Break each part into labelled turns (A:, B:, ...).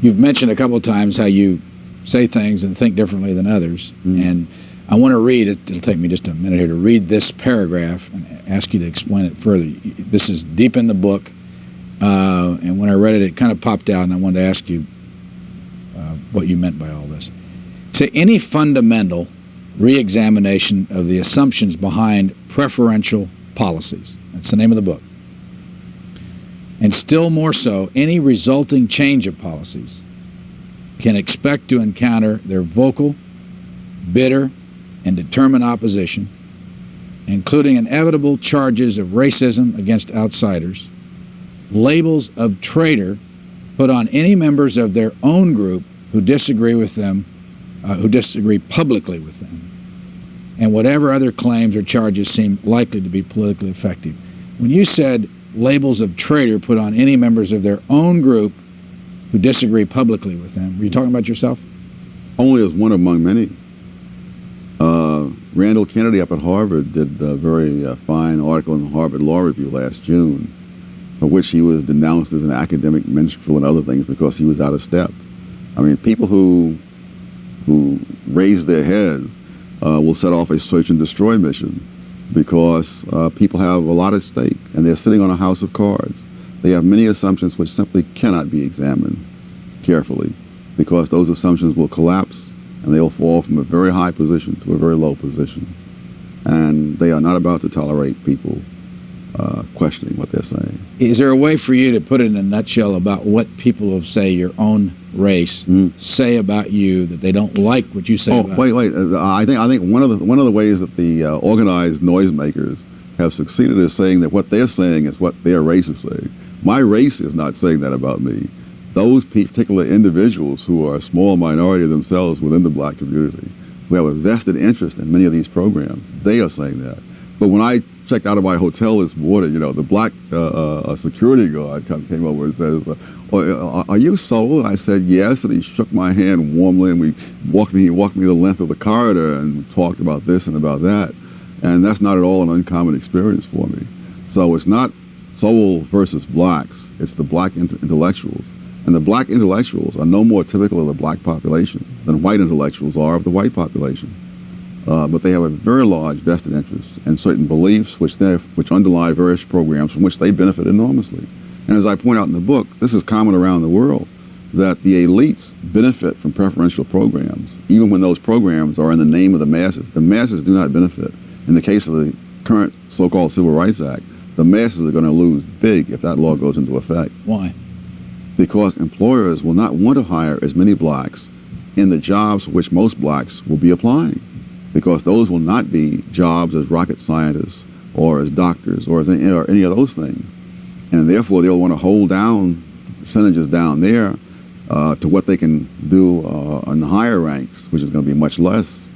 A: You've mentioned a couple of times how you say things and think differently than others, and I want to read it. It'll take me just a minute here to read this paragraph and ask you to explain it further. This is deep in the book, and when I read it, it kind of popped out, and I wanted to ask you what you meant by all this. Say, any fundamental re-examination of the assumptions behind preferential policies, that's the name of the book, and still more so, any resulting change of policies, can expect to encounter their vocal, bitter, and determined opposition, including inevitable charges of racism against outsiders, labels of traitor put on any members of their own group who disagree with them, who disagree publicly with them, and whatever other claims or charges seem likely to be politically effective. When you said labels of traitor put on any members of their own group who disagree publicly with them, were you talking about yourself?
B: Only as one among many. Randall Kennedy up at Harvard did a very fine article in the Harvard Law Review last June, for which he was denounced as an academic minstrel and other things because he was out of step. I mean, people who raise their heads will set off a search and destroy mission because people have a lot at stake and they're sitting on a house of cards. They have many assumptions which simply cannot be examined carefully because those assumptions will collapse and they'll fall from a very high position to a very low position. And they are not about to tolerate people questioning what they're saying.
A: Is there a way for you to put it in a nutshell about what people of, say, your own race say about you that they don't like what you say about
B: wait. I think one of the ways that the organized noisemakers have succeeded is saying that what they're saying is what their race is saying. My race is not saying that about me. Those particular individuals who are a small minority themselves within the black community, who have a vested interest in many of these programs, they are saying that. But when I checked out of my hotel this morning, the black security guard came over and says, "Are you Sowell?" And I said, "Yes." And he shook my hand warmly, and he walked me the length of the corridor and talked about this and about that. And that's not at all an uncommon experience for me. So it's not Sowell versus blacks, it's the black intellectuals. And the black intellectuals are no more typical of the black population than white intellectuals are of the white population. But they have a very large vested interest in certain beliefs which underlie various programs from which they benefit enormously. And as I point out in the book, this is common around the world, that the elites benefit from preferential programs, even when those programs are in the name of the masses. The masses do not benefit. In the case of the current so-called Civil Rights Act, the masses are going to lose big if that law goes into effect.
A: Why?
B: Because employers will not want to hire as many blacks in the jobs for which most blacks will be applying, because those will not be jobs as rocket scientists or as doctors or any of those things. And therefore, they'll want to hold down percentages down there to what they can do in the higher ranks, which is going to be much less.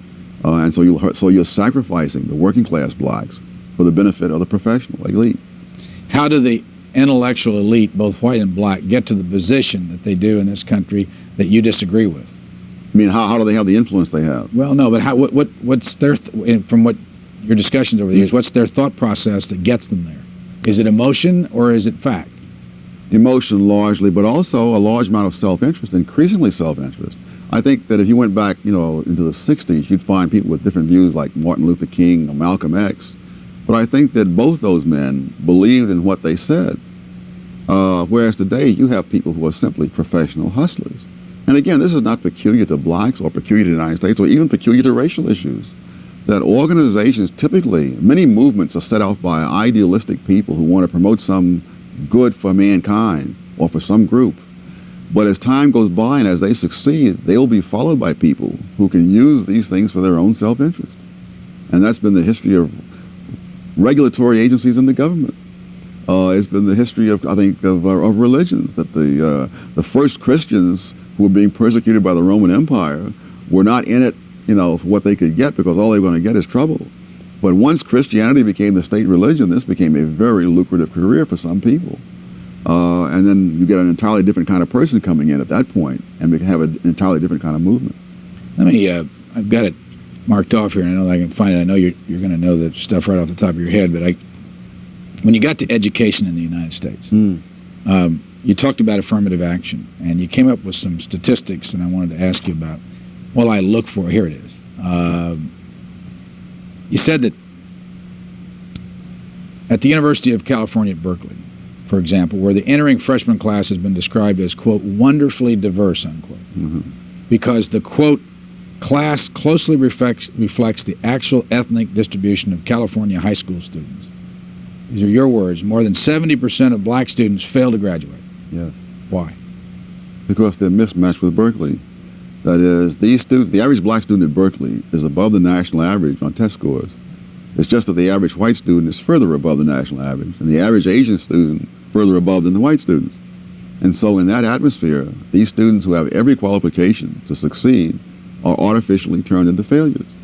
B: And so you're sacrificing the working class blacks for the benefit of the professional elite.
A: How do the intellectual elite, both white and black, get to the position that they do in this country that you disagree with?
B: I mean, how do they have the influence they have?
A: Well, no, but what's their, from what your discussions over the years, what's their thought process that gets them there? Is it emotion or is it fact?
B: Emotion largely, but also a large amount of self-interest, increasingly self-interest. I think that if you went back, into the 60s, you'd find people with different views like Martin Luther King or Malcolm X. But I think that both those men believed in what they said. Whereas today, you have people who are simply professional hustlers. And again, this is not peculiar to blacks or peculiar to the United States or even peculiar to racial issues. That organizations typically, many movements are set off by idealistic people who want to promote some good for mankind or for some group. But as time goes by and as they succeed, they'll be followed by people who can use these things for their own self-interest. And that's been the history of regulatory agencies in the government. It's been the history of, I think, of religions, that the first Christians who were being persecuted by the Roman Empire were not in it, for what they could get, because all they were going to get is trouble. But once Christianity became the state religion, this became a very lucrative career for some people. And then you get an entirely different kind of person coming in at that point, and we can have an entirely different kind of movement.
A: Let me, I've got it marked off here, and I know I can find it. I know you're going to know the stuff right off the top of your head, but when you got to education in the United States, you talked about affirmative action, and you came up with some statistics, and I wanted to ask you about. Well, I look for, here it is. You said that at the University of California at Berkeley, for example, where the entering freshman class has been described as, quote, wonderfully diverse, unquote, because the, quote, class closely reflects the actual ethnic distribution of California high school students. These are your words. More than 70% of black students fail to graduate.
B: Yes.
A: Why?
B: Because they're mismatched with Berkeley. That is, the average black student at Berkeley is above the national average on test scores. It's just that the average white student is further above the national average, and the average Asian student further above than the white students. And so in that atmosphere, these students who have every qualification to succeed are artificially turned into failures.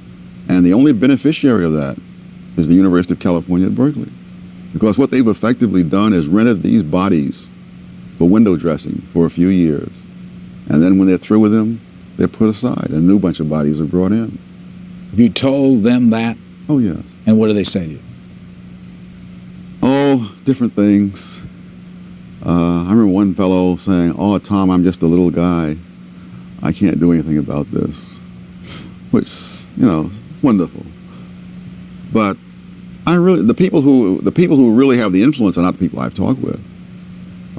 B: And the only beneficiary of that is the University of California at Berkeley. Because what they've effectively done is rented these bodies for window dressing for a few years. And then when they're through with them, they're put aside, and a new bunch of bodies are brought in.
A: You told them that?
B: Oh, yes.
A: And what do they say to you?
B: Oh, different things. I remember one fellow saying, "Oh, Tom, I'm just a little guy. I can't do anything about this," which, wonderful. But the people who really have the influence are not the people I've talked with.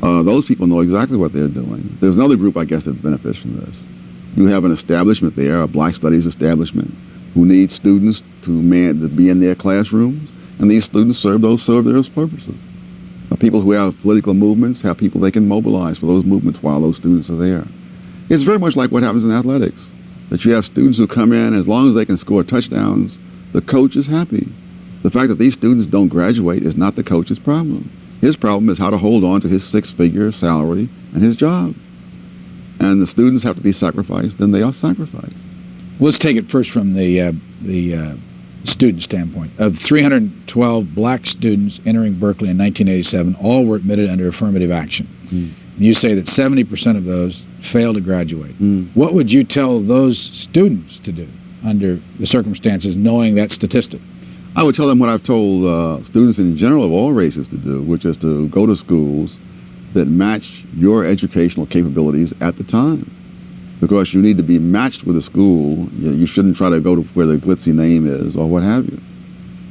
B: Those people know exactly what they're doing. There's another group, I guess, that benefits from this. You have an establishment there, a black studies establishment, who needs students to be in their classrooms, and these students serve those purposes. People who have political movements have people they can mobilize for those movements while those students are there. It's very much like what happens in athletics, that you have students who come in, as long as they can score touchdowns, the coach is happy. The fact that these students don't graduate is not the coach's problem. His problem is how to hold on to his six-figure salary and his job. And the students have to be sacrificed, then they are sacrificed.
A: Let's take it first from the student standpoint. Of 312 black students entering Berkeley in 1987, all were admitted under affirmative action. You say that 70% of those failed to graduate. What would you tell those students to do under the circumstances, knowing that statistic?
B: I would tell them what I've told students in general of all races to do, which is to go to schools that match your educational capabilities at the time. Because you need to be matched with a school. You shouldn't try to go to where the glitzy name is or what have you.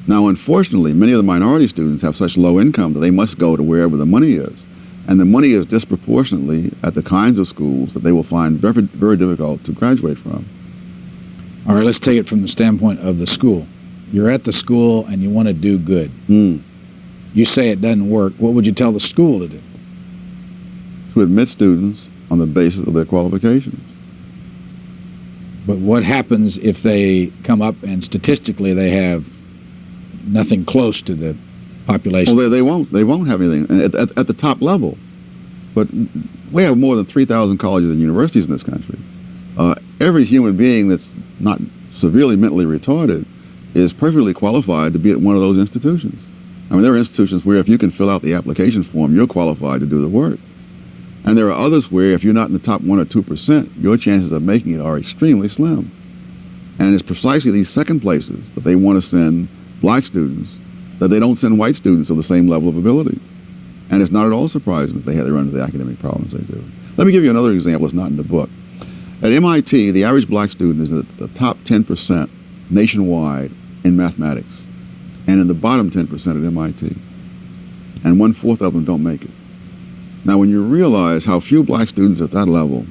B: Now, unfortunately, many of the minority students have such low income that they must go to wherever the money is. And the money is disproportionately at the kinds of schools that they will find very, very difficult to graduate from.
A: All right, let's take it from the standpoint of the school. You're at the school and you want to do good. You say it doesn't work. What would you tell the school to do?
B: To admit students on the basis of their qualifications.
A: But what happens if they come up and statistically they have nothing close to the population?
B: Well, they won't have anything at the top level. But we have more than 3,000 colleges and universities in this country. Every human being that's not severely mentally retarded is perfectly qualified to be at one of those institutions. I mean, there are institutions where if you can fill out the application form, you're qualified to do the work. And there are others where if you're not in the top 1 or 2%, your chances of making it are extremely slim. And it's precisely these second places that they want to send black students, that they don't send white students of the same level of ability. And it's not at all surprising that they run into the academic problems they do. Let me give you another example that's not in the book. At MIT, the average black student is in the top 10% nationwide in mathematics, and in the bottom 10% at MIT. And 1/4 of them don't make it. Now, when you realize how few black students at that level,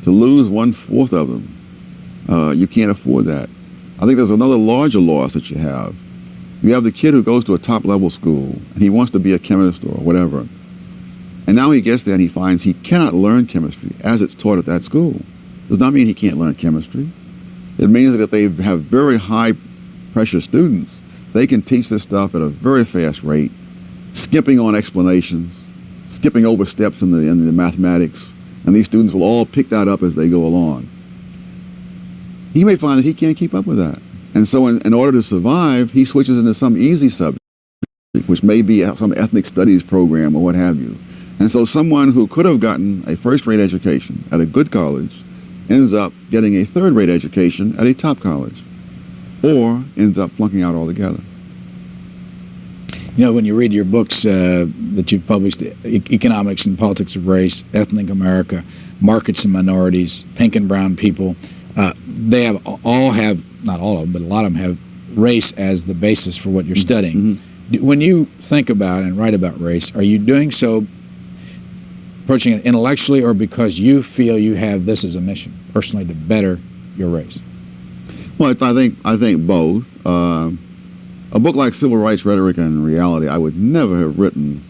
B: to lose 1/4 of them, you can't afford that. I think there's another larger loss that you have. You have the kid who goes to a top-level school, and he wants to be a chemist or whatever. And now he gets there and he finds he cannot learn chemistry as it's taught at that school. Does not mean he can't learn chemistry. It means that if they have very high-pressure students, they can teach this stuff at a very fast rate, skipping on explanations, skipping over steps in the mathematics, and these students will all pick that up as they go along. He may find that he can't keep up with that. And so in order to survive, he switches into some easy subject, which may be some ethnic studies program or what have you. And so someone who could have gotten a first-rate education at a good college ends up getting a third-rate education at a top college, or ends up flunking out altogether.
A: You know, when you read your books, that you've published, Economics and Politics of Race, Ethnic America, Markets and Minorities, Pink and Brown People. They have all have, not all of them, but a lot of them have race as the basis for what you're studying. When you think about and write about race, are you doing so approaching it intellectually or because you feel you have this as a mission, personally, to better your race?
B: Well, I think both. A book like Civil Rights Rhetoric and Reality, I would never have written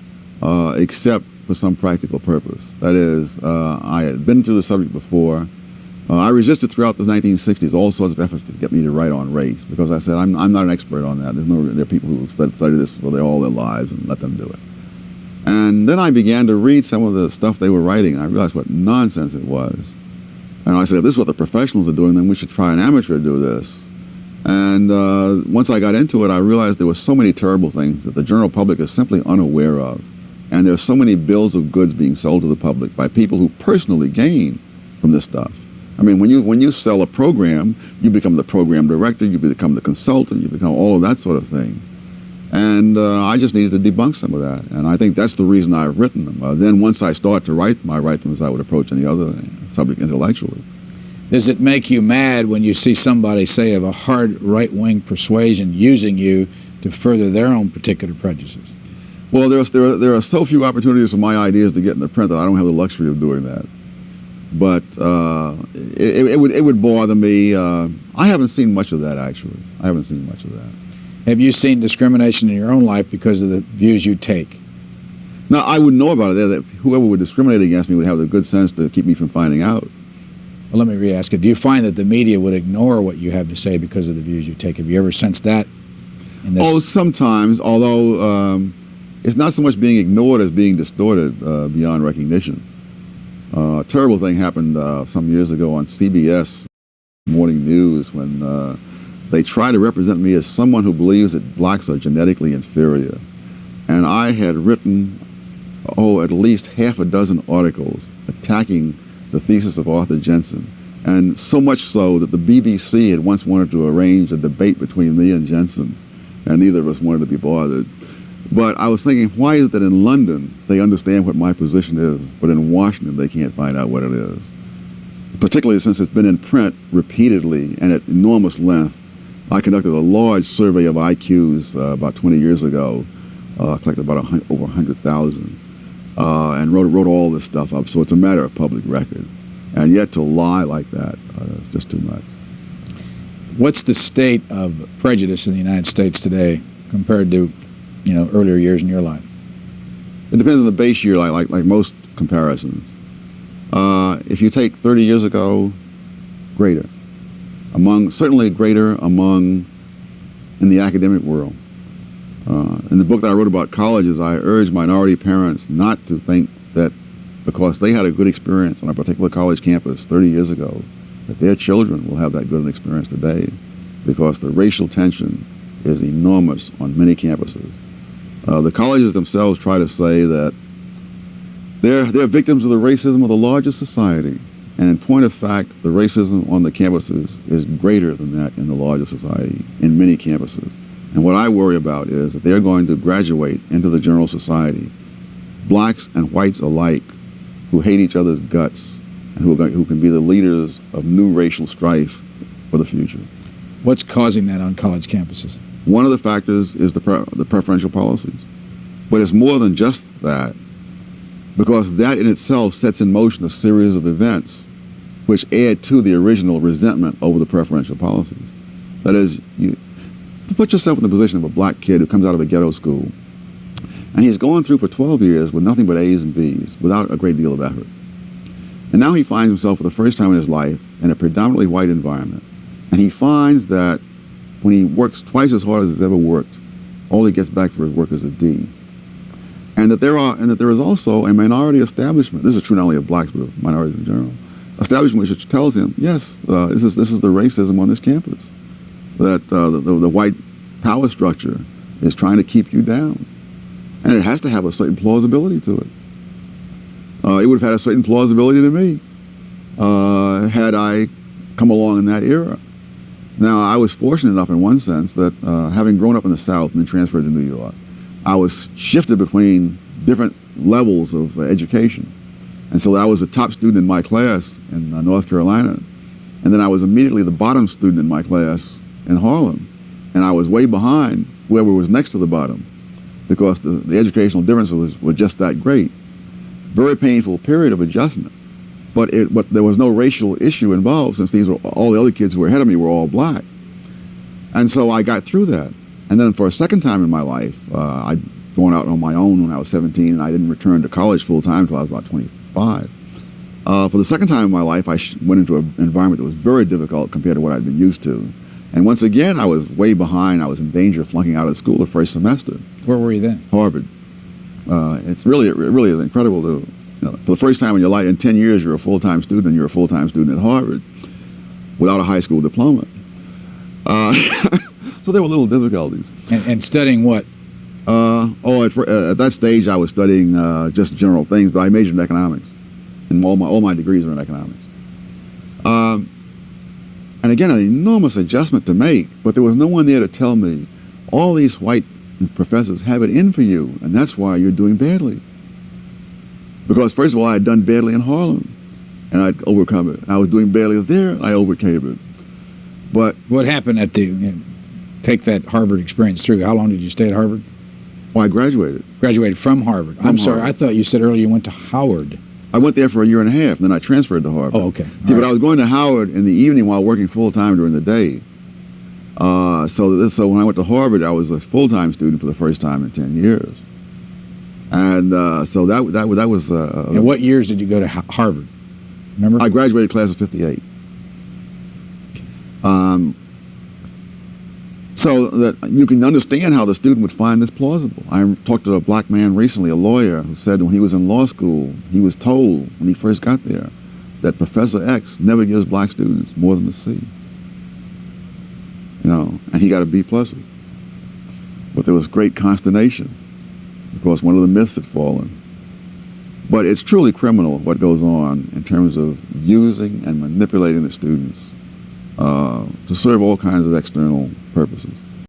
B: except for some practical purpose. That is, I had been through the subject before. I resisted throughout the 1960s all sorts of efforts to get me to write on race because I said, I'm not an expert on that. There are people who study this for all their lives and let them do it. And then I began to read some of the stuff they were writing, and I realized what nonsense it was. And I said, if this is what the professionals are doing, then we should try an amateur to do this. And once I got into it, I realized there were so many terrible things that the general public is simply unaware of. And there are so many bills of goods being sold to the public by people who personally gain from this stuff. I mean, when you sell a program, you become the program director, you become the consultant, you become all of that sort of thing. And I just needed to debunk some of that. And I think that's the reason I've written them. Then once I start to write them, I write them as I would approach any other subject intellectually.
A: Does it make you mad when you see somebody, say, of a hard right-wing persuasion using you to further their own particular prejudices?
B: Well, there are so few opportunities for my ideas to get into print that I don't have the luxury of doing that. But it would bother me. I haven't seen much of that, actually. I haven't seen much of that.
A: Have you seen discrimination in your own life because of the views you take?
B: Now, I would know about it. That whoever would discriminate against me would have the good sense to keep me from finding out.
A: Well, let me re-ask it. Do you find that the media would ignore what you have to say because of the views you take? Have you ever sensed that? In this?
B: Oh, sometimes, although it's not so much being ignored as being distorted beyond recognition. A terrible thing happened some years ago on CBS Morning News when they try to represent me as someone who believes that blacks are genetically inferior. And I had written, at least half a dozen articles attacking the thesis of Arthur Jensen. And so much so that the BBC had once wanted to arrange a debate between me and Jensen, and neither of us wanted to be bothered. But I was thinking, why is it that in London they understand what my position is, but in Washington they can't find out what it is? Particularly since it's been in print repeatedly and at enormous length. I conducted a large survey of IQs about 20 years ago, collected about over 100,000, and wrote all this stuff up. So it's a matter of public record. And yet to lie like that is just too much.
A: What's the state of prejudice in the United States today compared to earlier years in your life?
B: It depends on the base year, like most comparisons. If you take 30 years ago, greater. Certainly greater in the academic world. In the book that I wrote about colleges, I urged minority parents not to think that because they had a good experience on a particular college campus 30 years ago, that their children will have that good an experience today, because the racial tension is enormous on many campuses. The colleges themselves try to say that they're victims of the racism of the larger society. And in point of fact, the racism on the campuses is greater than that in the larger society, in many campuses. And what I worry about is that they're going to graduate into the general society, blacks and whites alike, who hate each other's guts, and who can be the leaders of new racial strife for the future.
A: What's causing that on college campuses?
B: One of the factors is the preferential policies. But it's more than just that, because that in itself sets in motion a series of events which add to the original resentment over the preferential policies. That is, you put yourself in the position of a black kid who comes out of a ghetto school, and he's gone through for 12 years with nothing but A's and B's, without a great deal of effort. And now he finds himself for the first time in his life in a predominantly white environment. And he finds that when he works twice as hard as he's ever worked, all he gets back for his work is a D. And that there is also a minority establishment. This is true not only of blacks but of minorities in general. Establishment which tells him, yes, this is the racism on this campus. That the white power structure is trying to keep you down, and it has to have a certain plausibility to it. It would have had a certain plausibility to me had I come along in that era. Now, I was fortunate enough in one sense that having grown up in the South and then transferred to New York, I was shifted between different levels of education. And so I was the top student in my class in North Carolina. And then I was immediately the bottom student in my class in Harlem. And I was way behind whoever was next to the bottom because the educational differences were just that great. Very painful period of adjustment. But there was no racial issue involved since all the other kids who were ahead of me were all black. And so I got through that. And then for a second time in my life, I'd gone out on my own when I was 17, and I didn't return to college full time until I was about 25. For the second time in my life, I went into an environment that was very difficult compared to what I'd been used to. And once again, I was way behind. I was in danger of flunking out of school the first semester.
A: Where were you then?
B: Harvard. It really is incredible to, for the first time in your life, in 10 years, you're a full-time student, and you're a full-time student at Harvard without a high school diploma. So there were little difficulties.
A: And studying what?
B: At that stage, I was studying just general things, but I majored in economics, and all my degrees are in economics. And again, an enormous adjustment to make, but there was no one there to tell me, all these white professors have it in for you, and that's why you're doing badly. Because first of all, I had done badly in Harlem, and I'd overcome it. I was doing badly there, and I overcame it. But
A: what happened take that Harvard experience through? How long did you stay at Harvard?
B: Well, I graduated.
A: Graduated from Harvard. I'm sorry, I thought you said earlier you went to Howard.
B: I went there for a year and a half, and then I transferred to Harvard.
A: Oh, okay.
B: See, but I was going to Howard in the evening while working full-time during the day. So when I went to Harvard, I was a full-time student for the first time in 10 years. And so that was...
A: And what years did you go to Harvard? Remember?
B: I graduated class of 58. So that you can understand how the student would find this plausible. I talked to a black man recently, a lawyer, who said when he was in law school, he was told when he first got there that Professor X never gives black students more than a C. And he got a B+. But there was great consternation because one of the myths had fallen. But it's truly criminal what goes on in terms of using and manipulating the students to serve all kinds of external purposes.